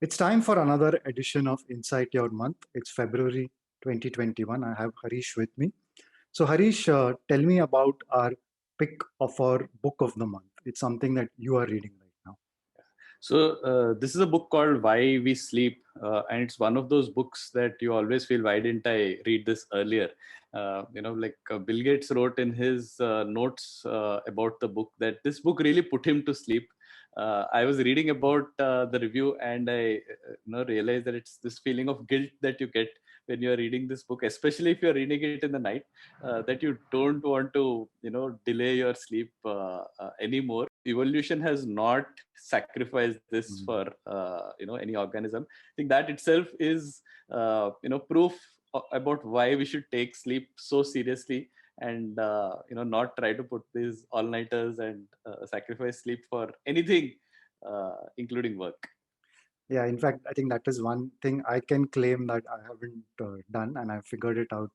It's time for another edition of Insight Your Month. It's February 2021. I have Harish with me. So, Harish, tell me about our pick of our book of the month. It's something that you are reading right now. So this is a book called Why We Sleep, and it's one of those books that you always feel, why didn't I read this earlier? Bill Gates wrote in his notes about the book that this book really put him to sleep. I was reading about the review, and I realized that it's this feeling of guilt that you get when you're reading this book, especially if you're reading it in the night, that you don't want to delay your sleep anymore. Evolution has not sacrificed this Mm. for any organism. I think that itself is proof about why we should take sleep so seriously, and not try to put these all-nighters and sacrifice sleep for anything, including work. Yeah, in fact, I think that is one thing I can claim that I haven't done, and I figured it out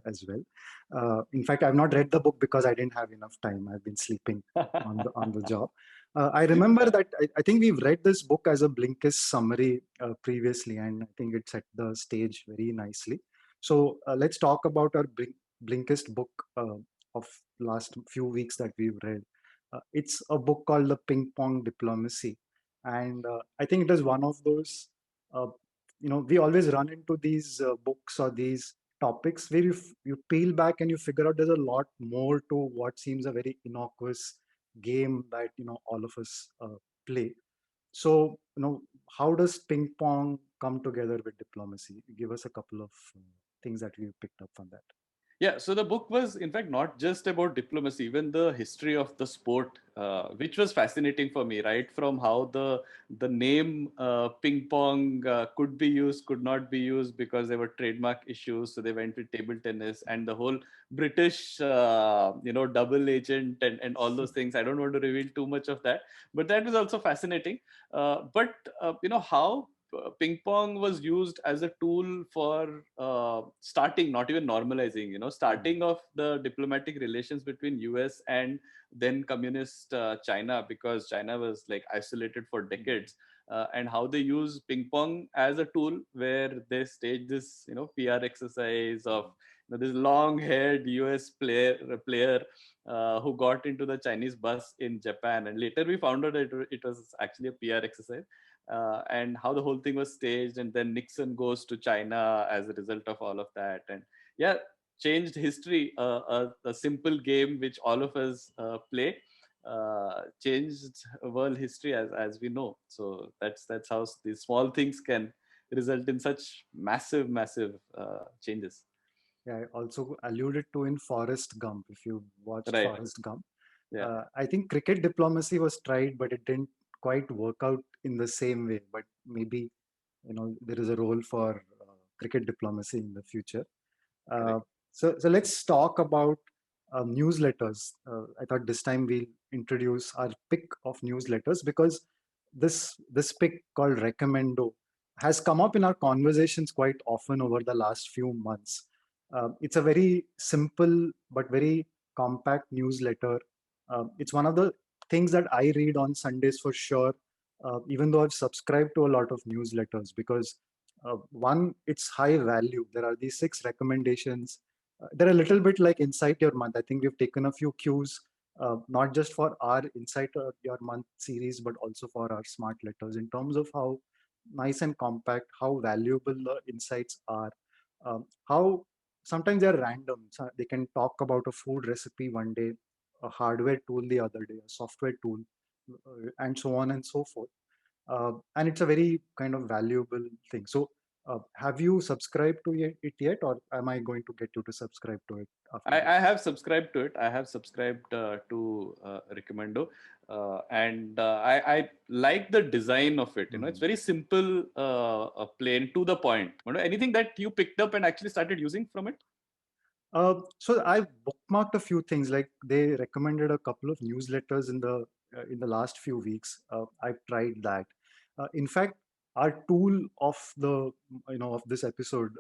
as well. In fact, I've not read the book because I didn't have enough time. I've been sleeping on the job. I remember that I think we've read this book as a Blinkist summary previously, and I think it set the stage very nicely. So let's talk about our Blinkist book of last few weeks that we've read. It's a book called The Ping Pong Diplomacy, and I think it is one of those uh, we always run into these books or these topics where you peel back and you figure out there's a lot more to what seems a very innocuous game that all of us play. So how does ping pong come together with diplomacy? Give us a couple of things that we picked up from that. Yeah, so the book was, in fact, not just about diplomacy, even the history of the sport, which was fascinating for me, right? From how the name ping pong could be used, could not be used because there were trademark issues. So they went with table tennis and the whole British, double agent and all those things. I don't want to reveal too much of that, but that was also fascinating. How ping pong was used as a tool for starting, not even normalizing, Mm. starting of the diplomatic relations between US and then communist China, because China was like isolated for decades. And how they use ping pong as a tool where they stage this PR exercise of this long haired US player who got into the Chinese bus in Japan, and later we found out that it was actually a PR exercise, and how the whole thing was staged. And then Nixon goes to China as a result of all of that. And yeah, changed history. A simple game which all of us play changed world history as we know. So that's how these small things can result in such massive changes. Yeah, I also alluded to in Forrest Gump. If you watched Right. Forrest Gump, Yeah. I think cricket diplomacy was tried, but it didn't quite work out in the same way. But maybe there is a role for cricket diplomacy in the future. Uh, Correct. so let's talk about newsletters. I thought this time we'll introduce our pick of newsletters because this pick called Recommendo has come up in our conversations quite often over the last few months. It's a very simple but very compact newsletter. It's one of the things that I read on Sundays for sure, even though I've subscribed to a lot of newsletters because one, it's high value. There are these 6 recommendations. They're a little bit like Insight Your Month. I think we've taken a few cues, not just for our Insight Your Month series, but also for our smart letters in terms of how nice and compact, how valuable the insights are, how sometimes they're random. So they can talk about a food recipe one day, a hardware tool the other day, a software tool, and so on and so forth. And it's a very kind of valuable thing. So, have you subscribed to it yet, or am I going to get you to subscribe to it after I this? have subscribed to it. I have subscribed to Recommendo, and I like the design of it. It's Mhm. very simple, plain, to the point. Anything that you picked up and actually started using from it? So I bookmarked a few things. Like they recommended a couple of newsletters in the last few weeks. I've tried that. In fact, our tool of the of this episode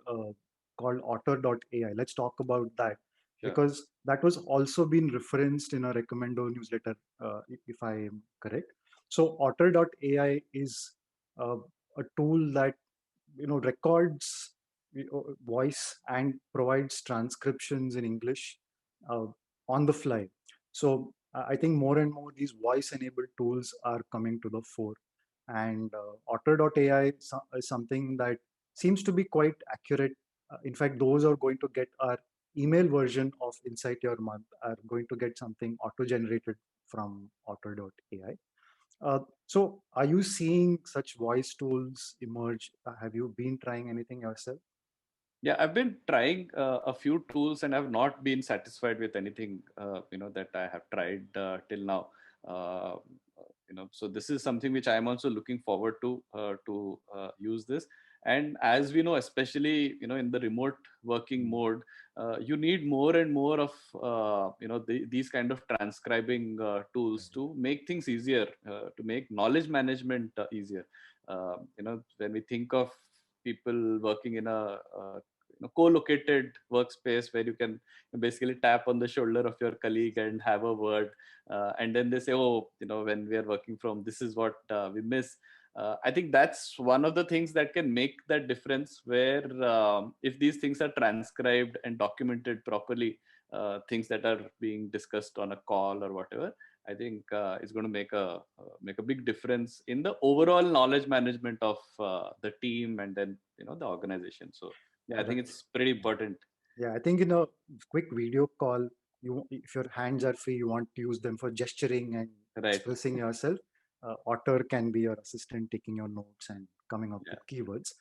called Otter.ai. Let's talk about that Sure. because that was also been referenced in a recommendo newsletter, if I am correct. So Otter.ai is uh, a tool that records voice and provides transcriptions in English uh, on the fly. So I think more and more these voice enabled tools are coming to the fore, and otter.ai is something that seems to be quite accurate. In fact, those are going to get our email version of Insight Your Month are going to get something auto generated from otter.ai. So, are you seeing such voice tools emerge? Have you been trying anything yourself? Yeah, I've been trying a few tools and I've not been satisfied with anything, that I have tried till now. Uh, so this is something which I'm also looking forward to use this. And as we know, especially in the remote working mode, you need more and more of these kind of transcribing tools to make things easier, to make knowledge management easier. When we think of people working in a co-located workspace where you can basically tap on the shoulder of your colleague and have a word, and then they say, oh, when we are working from, this is what we miss. I think that's one of the things that can make that difference, where if these things are transcribed and documented properly, things that are being discussed on a call or whatever, I think it's going to make a big difference in the overall knowledge management of the team and then the organization. So yeah, I think Right. it's pretty important. Yeah, I think in a quick video call, if your hands are free, you want to use them for gesturing and Right. expressing yourself. Otter can be your assistant taking your notes and coming up Yeah. with keywords.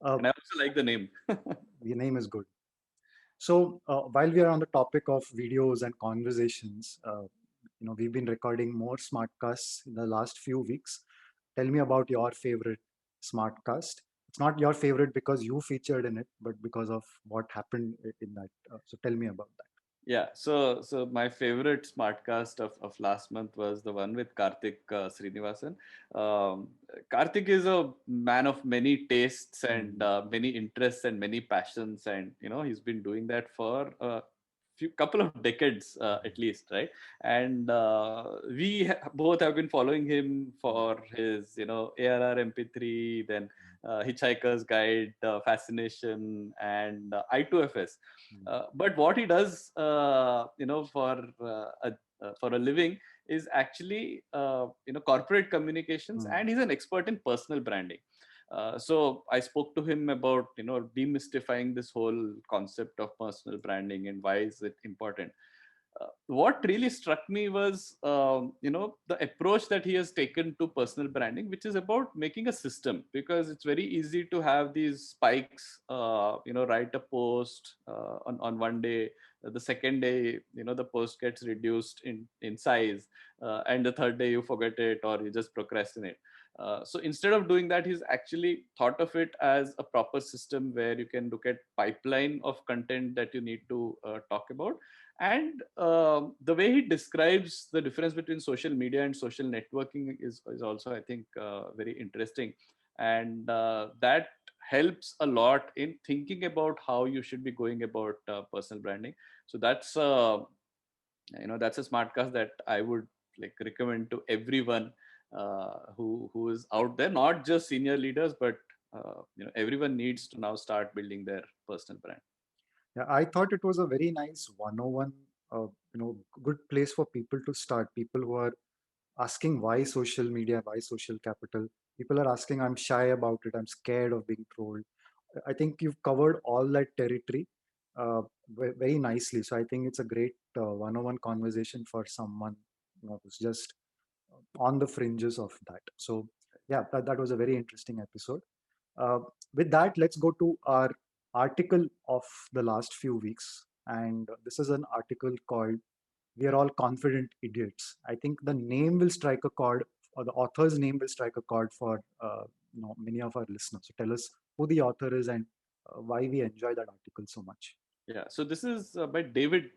Uh, And I also like the name. the name is good. So while we are on the topic of videos and conversations, we've been recording more smartcasts in the last few weeks. Tell me about your favorite smartcast. It's not your favorite because you featured in it, but because of what happened in that. So tell me about that. Yeah, so my favorite smartcast of last month was the one with Karthik Srinivasan. Um, Karthik is a man of many tastes and Mm, many interests and many passions, and he's been doing that for a few couple of decades at least, right? And we both have been following him for his ARR MP3, then Hitchhiker's Guide, Fascination, and I2FS. mm, But what he does, for a living is actually, corporate communications, mm, and he's an expert in personal branding. So I spoke to him about, demystifying this whole concept of personal branding and why is it important. What really struck me was, the approach that he has taken to personal branding, which is about making a system, because it's very easy to have these spikes, write a post on one day, the second day, the post gets reduced in size, and the third day you forget it or you just procrastinate. So instead of doing that, he's actually thought of it as a proper system where you can look at pipeline of content that you need to talk about. And the way he describes the difference between social media and social networking is also, I think, very interesting. And that helps a lot in thinking about how you should be going about personal branding. So that's a smartcast that I would like recommend to everyone who is out there, not just senior leaders, but everyone needs to now start building their personal brand. Yeah, I thought it was a very nice 101, good place for people to start. People who are asking why social media, why social capital. People are asking, I'm shy about it, I'm scared of being trolled. I think you've covered all that territory very nicely. So I think it's a great one-on-one conversation for someone who's just on the fringes of that. So yeah, that was a very interesting episode. Uh, with that, let's go to our article of the last few weeks. And this is an article called "We Are All Confident Idiots." I think the name will strike a chord, or the author's name will strike a chord for many of our listeners. So tell us who the author is and why we enjoy that article so much. Yeah, so this is by David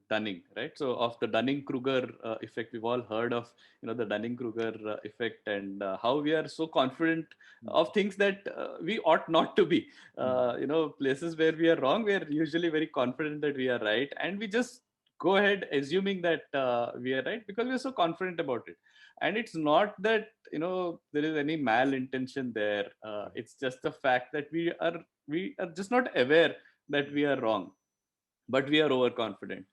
Dunning, right? So of the Dunning-Kruger effect, we've all heard of, the Dunning-Kruger effect, and how we are so confident Mm, of things that we ought not to be. mm, Places where we are wrong, we are usually very confident that we are right, and we just go ahead assuming that we are right because we're so confident about it. And it's not that there is any malintention there. It's just the fact that we are just not aware that we are wrong, but we are overconfident.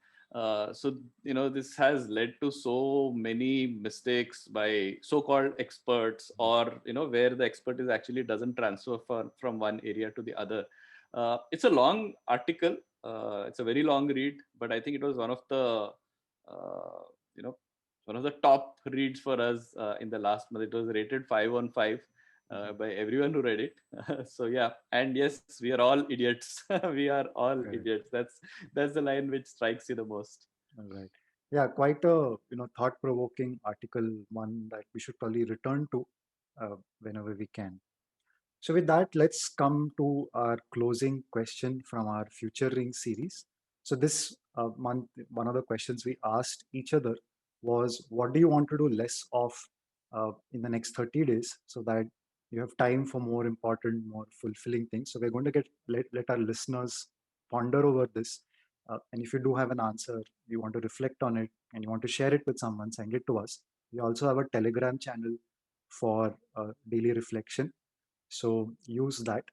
So this has led to so many mistakes by so-called experts, or where the expertise actually doesn't transfer from one area to the other. It's a long article. It's a very long read, but I think it was uh, you know one of the top reads for us in the last month. It was rated 5 on 5 by everyone who read it. So yeah, and yes, we are all idiots. We are all Correct. idiots. That's the line which strikes you the most. All right. Yeah, quite a thought-provoking article, one that we should probably return to whenever we can. So with that, let's come to our closing question from our Future Ring series. So this month, one of the questions we asked each other was, what do you want to do less of in the next 30 days so that you have time for more important, more fulfilling things? So we're going to let our listeners ponder over this. And if you do have an answer, you want to reflect on it and you want to share it with someone, send it to us. We also have a Telegram channel for daily reflection, so use that.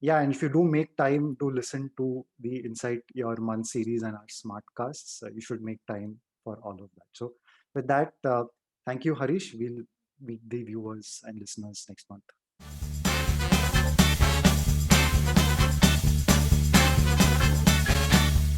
Yeah, and if you do make time to listen to the Insight Your Month series and our smartcasts, you should make time for all of that. So with that, thank you, Harish. We'll meet the viewers and listeners next month.